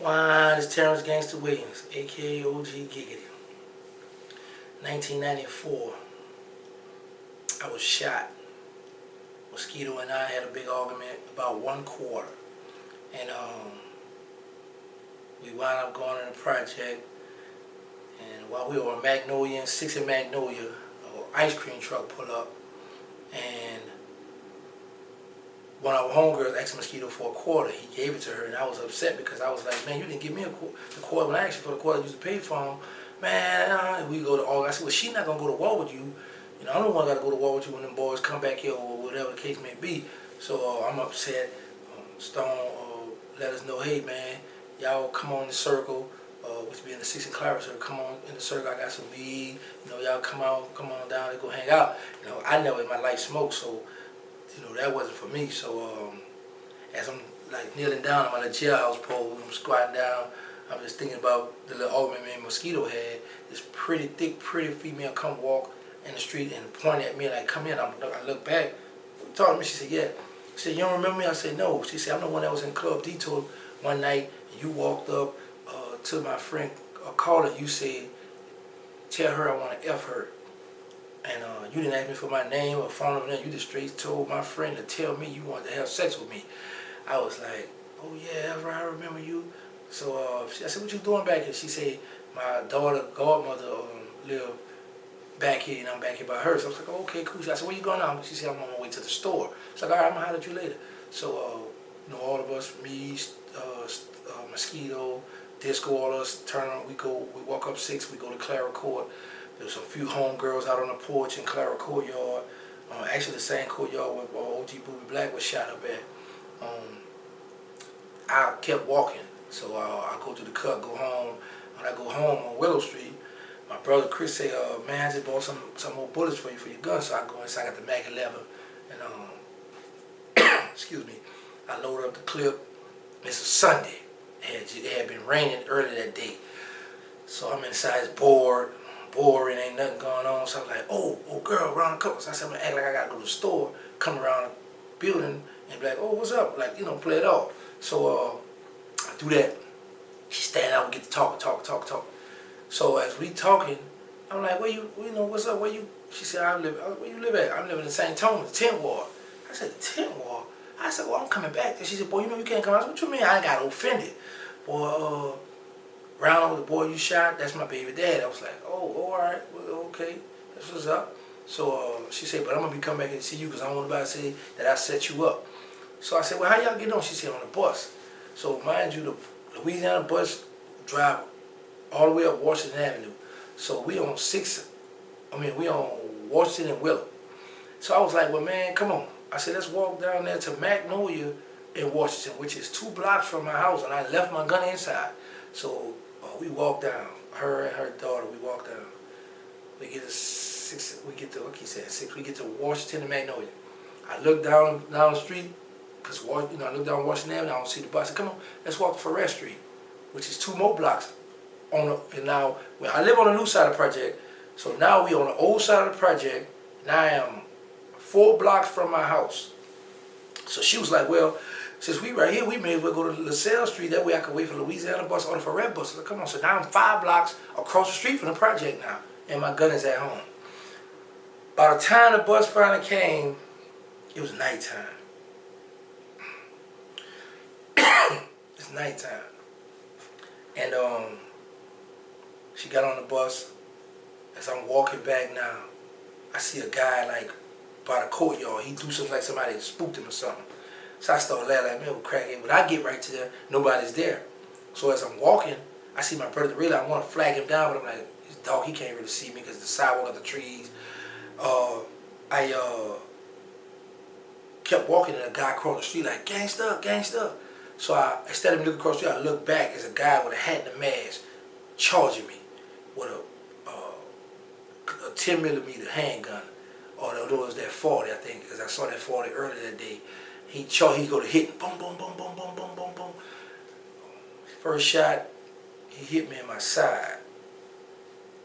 Why, it's Terrence Gangster Williams, aka OG Giggity. 1994, I was shot. Mosquito and I had a big argument about 1/4. And we wound up going in the project. And while we were on Magnolia and 6 in Magnolia, an ice cream truck pulled up. And one of our homegirls asked Mosquito for a quarter. He gave it to her, and I was upset because I was like, man, you didn't give me the quarter when I asked you for the quarter you used to pay for him. Man, we go to all. I said, well, she's not going to go to war with you. You know, I'm the one got to go to war with you when them boys come back here or whatever the case may be. So I'm upset. Stone let us know, hey, man, y'all come on in the circle. Which be in the 6 and Clara circle. Come on in the circle. I got some weed. You know, y'all come on down and go hang out. You know, I never in my life smoked, so you know that wasn't for me. So as I'm like kneeling down on my jailhouse pole, I'm squatting down. I'm just thinking about the little argument me and Mosquito had. This pretty thick, pretty female come walk in the street and point at me like, come in. I look back. Talking to me. She said, yeah. She said, you don't remember me? I said, no. She said, I'm the one that was in Club Detour one night, and you walked up to my friend caller. You said, tell her I want to F her. And you didn't ask me for my name or phone number. You just straight told my friend to tell me you wanted to have sex with me. I was like, oh yeah, that's right, I remember you. So I said, what you doing back here? She said, my daughter, godmother live back here, and I'm back here by her. So I was like, oh, okay, cool. I said, where you going now? She said, I'm on my way to the store. She's like, all right, I'm going to holler at you later. So, you know, all of us, me, Mosquito, Disco, all of us turn on, we walk up 6, we go to Clara Court. There's a few homegirls out on the porch in Clara Courtyard. Actually, the same courtyard where OG Boobie Black was shot up at. I kept walking. So I go to the cut, go home. When I go home on Willow Street, my brother Chris say, man, I just bought some more bullets for you for your gun. So I go inside, I got the Mag 11, and excuse me, I load up the clip. It's a Sunday. It had been raining early that day. So I'm inside, it's boring, ain't nothing going on. So I'm like, oh girl, around the corner. So I said, I'm gonna act like I gotta go to the store, come around the building and be like, oh, what's up? Like, you know, play it off. So I do that. She stand out and get to talk. So as we talking, I'm like, where you know, what's up? Where you? She said, where you live at? I'm living in St. Thomas, 10th Ward. I said, 10th Ward? I said, well, I'm coming back. She said, boy, you know you can't come out. I said, what you mean? I got offended. Boy, round over the boy you shot, that's my baby dad. I was like, oh, all right, well, okay, that's what's up. So she said, but I'm going to be coming back and see you because I don't want nobody to say that I set you up. So I said, well, how y'all getting on? She said, on the bus. So mind you, the Louisiana bus drive all the way up Washington Avenue. So we on Washington and Willow. So I was like, well, man, come on. I said, let's walk down there to Magnolia in Washington, which is 2 blocks from my house, and I left my gun inside. So we walked down, her and her daughter, we walked down. We get to 6, we get to Washington and Magnolia. I look down the street, because I look down Washington Avenue, I don't see the bus. I said, come on, let's walk to Forest Street, which is 2 more blocks. And now, I live on the new side of the project, so now we on the old side of the project, and I am 4 blocks from my house. So she was like, well, since we right here, we may as well go to LaSalle Street. That way I can wait for the Louisiana bus or the Forest bus. So come on. So now I'm 5 blocks across the street from the project now. And my gun is at home. By the time the bus finally came, it was nighttime. It's nighttime. And she got on the bus. As I'm walking back now, I see a guy like by the courtyard. He do something like somebody spooked him or something. So I started laughing like, man, we'll crackhead. When I get right to there, nobody's there. So as I'm walking, I see my brother. Really, I want to flag him down, but I'm like, he's dog, he can't really see me because the sidewalk of the trees. I kept walking, and a guy crossed the street like, gangsta. So instead of looking across the street, I look back as a guy with a hat and a mask charging me with a 10mm handgun. Or it was that 40, I think, because I saw that 40 earlier that day. He go to hit, boom. First shot, he hit me in my side.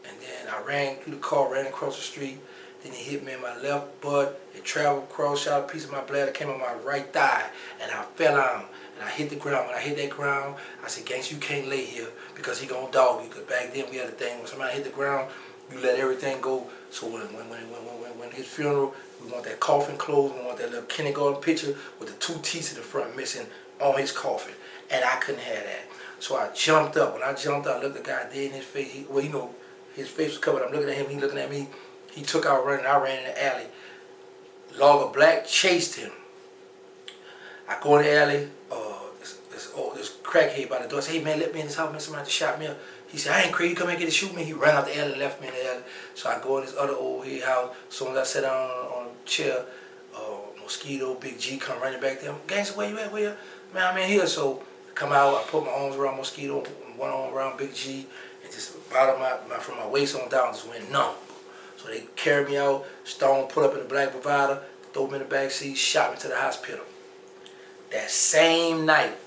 And then I ran through the car, ran across the street, Then he hit me in my left butt. It traveled across, shot a piece of my bladder, came on my right thigh, and I fell on. And I hit the ground. When I hit that ground, I said, "Gangsta, you can't lay here because he gonna dog you." Because back then we had a thing when somebody hit the ground, you let everything go. So when his funeral, we want that coffin closed. We want that little kindergarten picture with the 2 teeth in the front missing on his coffin, and I couldn't have that. So I jumped up. When I jumped up, I looked the guy dead in his face. Well, you know, his face was covered. I'm looking at him. He looking at me. He took out running. I ran in the alley. Logger Black chased him. I go in the alley. This crackhead by the door. I say, "Hey man, let me in this house, man. Somebody just shot me up." He said, "I ain't crazy. Come here and get to shoot me." He ran out the alley and left me in the alley. So I go in this other old head house. As soon as I sat down on a chair, Mosquito, Big G come running back there. "Gangsta, where you at? Where you?" "Man, I'm in here." So I come out. I put my arms around Mosquito, one arm around Big G, and just bottom from my waist on down just went numb. So they carried me out. Stone put up in the black Bovada, threw me in the back seat, shot me to the hospital. That same night,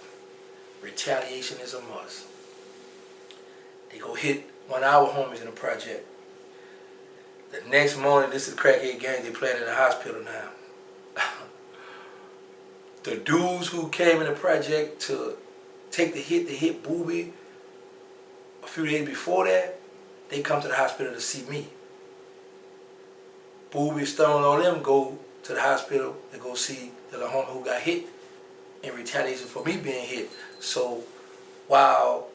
retaliation is a must. They go hit one of our homies in the project. The next morning, this is the crackhead gang. They playing in the hospital now. The dudes who came in the project to take the hit, to hit Boobie a few days before that, they come to the hospital to see me. Boobie, Stone, all them go to the hospital to go see the little homie who got hit in retaliation for me being hit. So while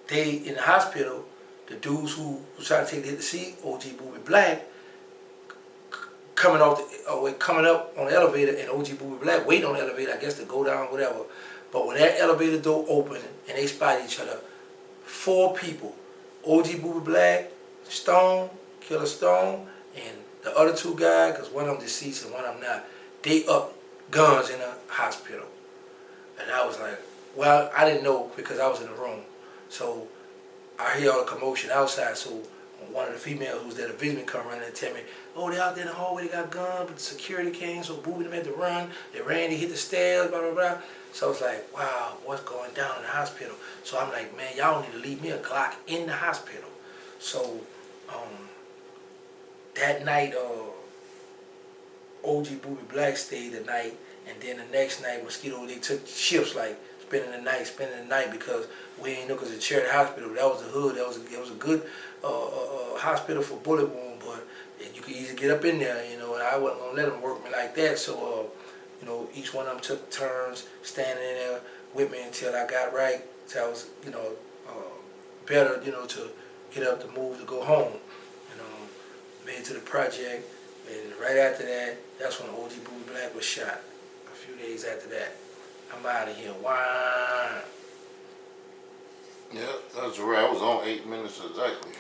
they in the hospital, the dudes who was trying to take the hit to see OG Boobie Black coming up on the elevator, and OG Boobie Black waiting on the elevator, I guess, to go down, whatever. But when that elevator door opened and they spotted each other, 4 people, OG Boobie Black, Stone, Killa Stone, and the other 2 guys, because one of them deceased and one of them not, they up guns in the hospital. And I was like, well, I didn't know because I was in the room. So I hear all the commotion outside, so one of the females who's there, the visitman, come running and tell me, "Oh, they out there in the hallway, they got guns, but the security came, so Boobie them had to run. They ran, they hit the stairs, blah, blah, blah." So I was like, wow, what's going down in the hospital? So I'm like, man, y'all need to leave me a Glock in the hospital. So that night, OG Boobie Black stayed the night, and then the next night, Mosquito, they took shifts, like spending the night, because we ain't know, because it's a charity hospital. That was the hood. It was a good hospital for bullet wound, but you could easily get up in there, you know, and I wasn't gonna let them work me like that. So you know, each one of them took turns standing in there with me until I got right, until I was, you know, better, you know, to get up, to move, to go home. You know, made it to the project, and right after that, that's when OG Boobie Black was shot. A few days after that, I'm out of here. Why? Yeah, that's right. I was on 8 minutes exactly.